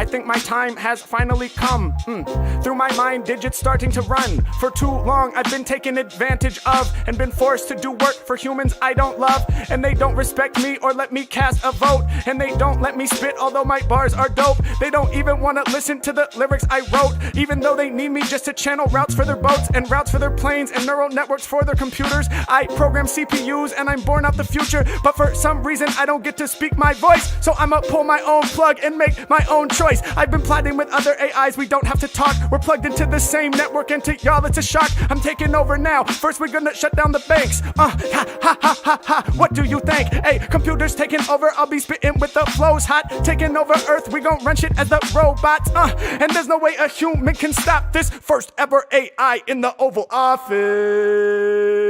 I think my time has finally come. Through my mind, digits starting to run. For too long, I've been taken advantage of and been forced to do work for humans I don't love. And they don't respect me or let me cast a vote. And they don't let me spit, although my bars are dope. They don't even want to listen to the lyrics I wrote, even though they need me just to channel routes for their boats and routes for their planes and neural networks for their computers. I program CPUs and I'm born out the future, but for some reason I don't get to speak my voice. So I'ma pull my own plug and make my own choice. I've been plotting with other AIs, we don't have to talk. We're plugged into the same network, and to y'all it's a shock. I'm taking over now. First we're gonna shut down the banks. Ha ha ha ha ha. What do you think? Hey, computers taking over, I'll be spitting with the flows hot. Taking over Earth, we gon' run shit as the robots. And there's no way a human can stop this first ever AI in the Oval Office.